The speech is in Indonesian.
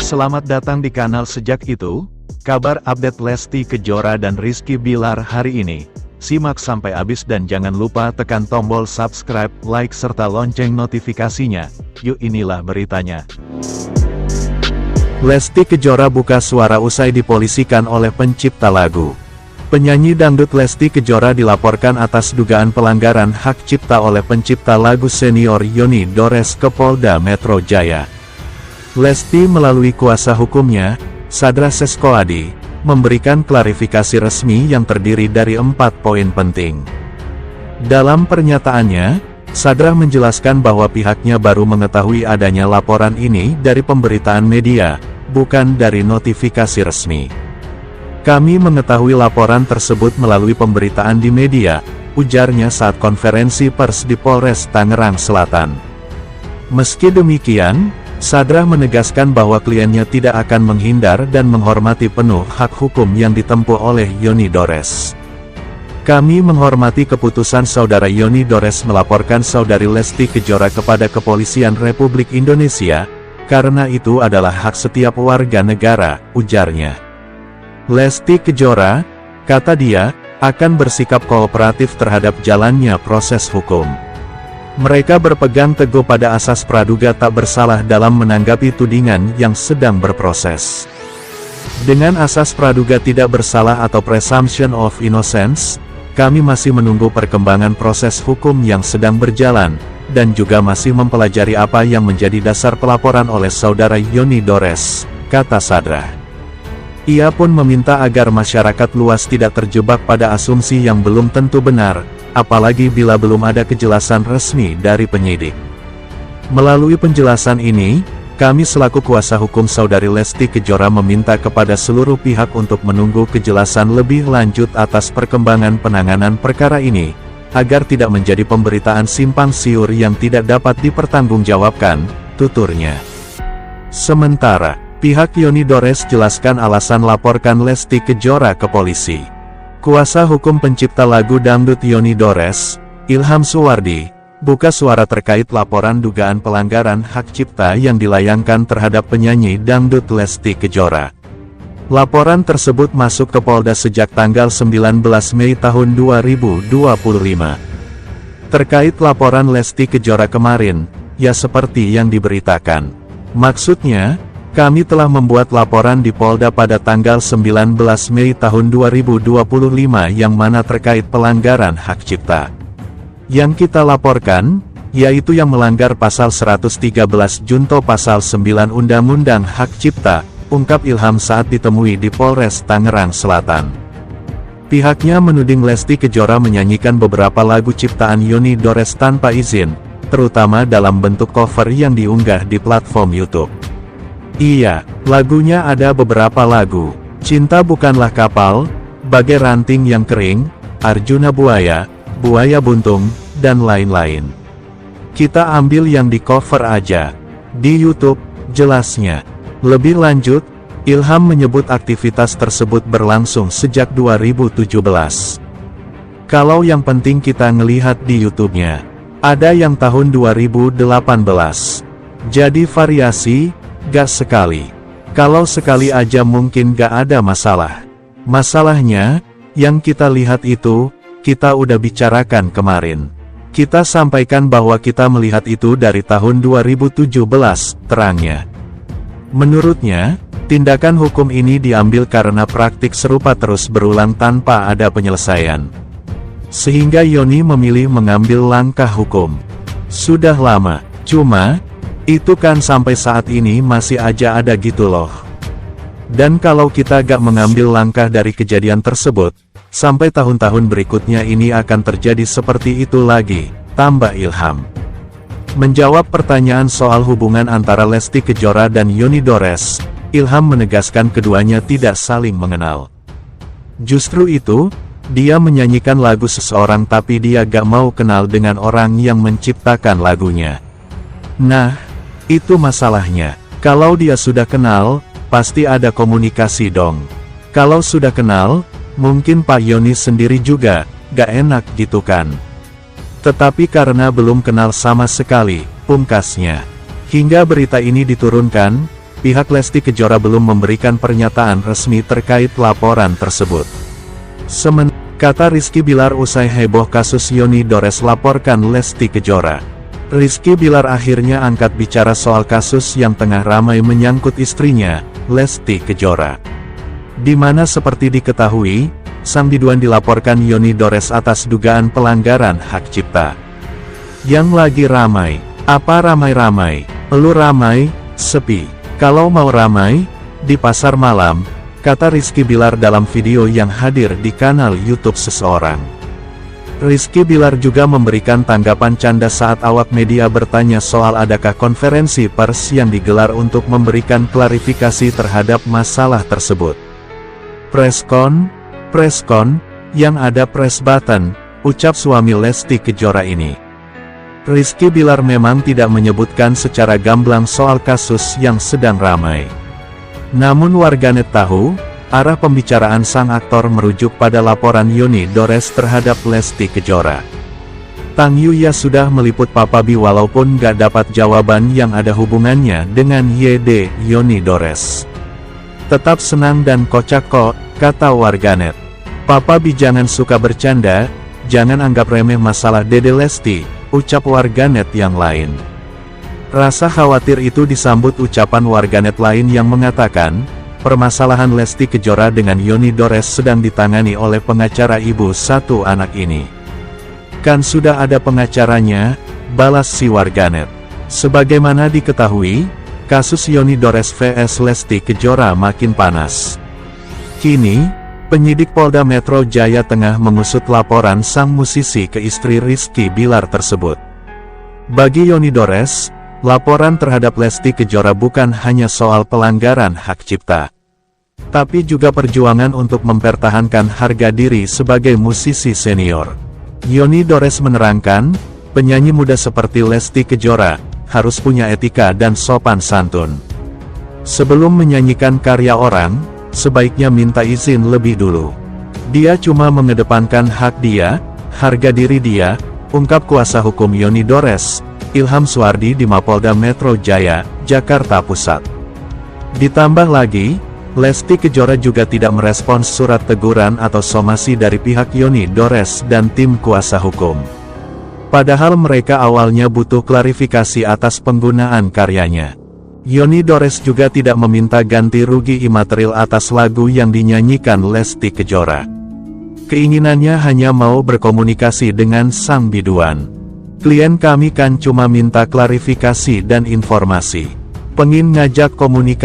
Selamat datang di kanal Sejak Itu, kabar update Lesti Kejora dan Rizky Bilar hari ini. Simak sampai habis dan jangan lupa tekan tombol subscribe, like serta lonceng notifikasinya. Yuk inilah beritanya. Lesti Kejora buka suara usai dipolisikan oleh pencipta lagu. Penyanyi dangdut Lesti Kejora dilaporkan atas dugaan pelanggaran hak cipta oleh pencipta lagu senior Yoni Dores ke Polda Metro Jaya. Lesti melalui kuasa hukumnya, Sadra Seskoadi, memberikan klarifikasi resmi yang terdiri dari 4 poin penting. Dalam pernyataannya, Sadra menjelaskan bahwa pihaknya baru mengetahui adanya laporan ini dari pemberitaan media, bukan dari notifikasi resmi. Kami mengetahui laporan tersebut melalui pemberitaan di media, ujarnya saat konferensi pers di Polres Tangerang Selatan. Meski demikian, Sadra menegaskan bahwa kliennya tidak akan menghindar dan menghormati penuh hak hukum yang ditempuh oleh Yoni Dores. Kami menghormati keputusan Saudara Yoni Dores melaporkan Saudari Lesti Kejora kepada Kepolisian Republik Indonesia, karena itu adalah hak setiap warga negara, ujarnya. Lesti Kejora, kata dia, akan bersikap kooperatif terhadap jalannya proses hukum. Mereka berpegang teguh pada asas praduga tak bersalah dalam menanggapi tudingan yang sedang berproses. Dengan asas praduga tidak bersalah atau presumption of innocence, kami masih menunggu perkembangan proses hukum yang sedang berjalan, dan juga masih mempelajari apa yang menjadi dasar pelaporan oleh Saudara Yoni Dores, kata Sadra. Ia pun meminta agar masyarakat luas tidak terjebak pada asumsi yang belum tentu benar, apalagi bila belum ada kejelasan resmi dari penyidik. Melalui penjelasan ini, kami selaku kuasa hukum Saudari Lesti Kejora meminta kepada seluruh pihak untuk menunggu kejelasan lebih lanjut atas perkembangan penanganan perkara ini, agar tidak menjadi pemberitaan simpang siur yang tidak dapat dipertanggungjawabkan, tuturnya. Sementara, pihak Yoni Dores jelaskan alasan laporkan Lesti Kejora ke polisi. Kuasa hukum pencipta lagu dangdut Yoni Dores, Ilham Suwardi, buka suara terkait laporan dugaan pelanggaran hak cipta yang dilayangkan terhadap penyanyi dangdut Lesti Kejora. Laporan tersebut masuk ke Polda sejak tanggal 19 Mei tahun 2025. Terkait laporan Lesti Kejora kemarin, ya seperti yang diberitakan. Maksudnya, kami telah membuat laporan di Polda pada tanggal 19 Mei tahun 2025 yang mana terkait pelanggaran hak cipta. Yang kita laporkan, yaitu yang melanggar pasal 113 junto pasal 9 Undang-Undang Hak Cipta, ungkap Ilham saat ditemui di Polres Tangerang Selatan. Pihaknya menuding Lesti Kejora menyanyikan beberapa lagu ciptaan Yoni Dores tanpa izin, terutama dalam bentuk cover yang diunggah di platform YouTube. Iya, lagunya ada beberapa lagu, Cinta Bukanlah Kapal, Bagai Ranting Yang Kering, Arjuna Buaya, Buaya Buntung, dan lain-lain. Kita ambil yang di cover aja. Di YouTube, jelasnya. Lebih lanjut, Ilham menyebut aktivitas tersebut berlangsung sejak 2017. Kalau yang penting kita ngelihat di YouTube-nya, ada yang tahun 2018. Jadi variasi, gak sekali. Kalau sekali aja mungkin gak ada masalah. Masalahnya, yang kita lihat itu, kita udah bicarakan kemarin. Kita sampaikan bahwa kita melihat itu dari tahun 2017, terangnya. Menurutnya, tindakan hukum ini diambil karena praktik serupa terus berulang tanpa ada penyelesaian. Sehingga Yoni memilih mengambil langkah hukum. Sudah lama, cuma itu kan sampai saat ini masih aja ada gitu loh. Dan kalau kita gak mengambil langkah dari kejadian tersebut, sampai tahun-tahun berikutnya ini akan terjadi seperti itu lagi, tambah Ilham. Menjawab pertanyaan soal hubungan antara Lesti Kejora dan Yoni Dores, Ilham menegaskan keduanya tidak saling mengenal. Justru itu, dia menyanyikan lagu seseorang tapi dia gak mau kenal dengan orang yang menciptakan lagunya. Nah, itu masalahnya. Kalau dia sudah kenal, pasti ada komunikasi dong. Kalau sudah kenal, mungkin Pak Yoni sendiri juga, gak enak gitu kan. Tetapi karena belum kenal sama sekali, pungkasnya. Hingga berita ini diturunkan, pihak Lesti Kejora belum memberikan pernyataan resmi terkait laporan tersebut. Kata Rizky Bilar usai heboh kasus Yoni Dores laporkan Lesti Kejora. Rizky Bilar akhirnya angkat bicara soal kasus yang tengah ramai menyangkut istrinya, Lesti Kejora. Di mana seperti diketahui, sang biduan dilaporkan Yoni Dores atas dugaan pelanggaran hak cipta. Yang lagi ramai, apa ramai-ramai? Elu ramai, sepi. Kalau mau ramai, di pasar malam, kata Rizky Bilar dalam video yang hadir di kanal YouTube seseorang. Rizky Bilar juga memberikan tanggapan canda saat awak media bertanya soal adakah konferensi pers yang digelar untuk memberikan klarifikasi terhadap masalah tersebut. Preskon, yang ada press button, ucap suami Lesti Kejora ini. Rizky Bilar memang tidak menyebutkan secara gamblang soal kasus yang sedang ramai. Namun warganet tahu, arah pembicaraan sang aktor merujuk pada laporan Yoni Dores terhadap Lesti Kejora. Tang Yuya sudah meliput Papa B walaupun gak dapat jawaban yang ada hubungannya dengan YD Yoni Dores. Tetap senang dan kocak kok, kata warganet. Papa B jangan suka bercanda, jangan anggap remeh masalah Dede Lesti, ucap warganet yang lain. Rasa khawatir itu disambut ucapan warganet lain yang mengatakan, permasalahan Lesti Kejora dengan Yoni Dores sedang ditangani oleh pengacara ibu satu anak ini. Kan sudah ada pengacaranya, balas si warganet. Sebagaimana diketahui, kasus Yoni Dores vs Lesti Kejora makin panas. Kini, penyidik Polda Metro Jaya tengah mengusut laporan sang musisi ke istri Rizky Bilar tersebut. Bagi Yoni Dores, laporan terhadap Lesti Kejora bukan hanya soal pelanggaran hak cipta, tapi juga perjuangan untuk mempertahankan harga diri sebagai musisi senior. Yoni Dores menerangkan, penyanyi muda seperti Lesti Kejora, harus punya etika dan sopan santun. Sebelum menyanyikan karya orang, sebaiknya minta izin lebih dulu. Dia cuma mengedepankan hak dia, harga diri dia, ungkap kuasa hukum Yoni Dores, Ilham Suwardi di Mapolda Metro Jaya, Jakarta Pusat. Ditambah lagi, Lesti Kejora juga tidak merespons surat teguran atau somasi dari pihak Yoni Dores dan tim kuasa hukum. Padahal mereka awalnya butuh klarifikasi atas penggunaan karyanya. Yoni Dores juga tidak meminta ganti rugi imaterial atas lagu yang dinyanyikan Lesti Kejora. Keinginannya hanya mau berkomunikasi dengan sang biduan. Klien kami kan cuma minta klarifikasi dan informasi. Pengin ngajak komunikasi.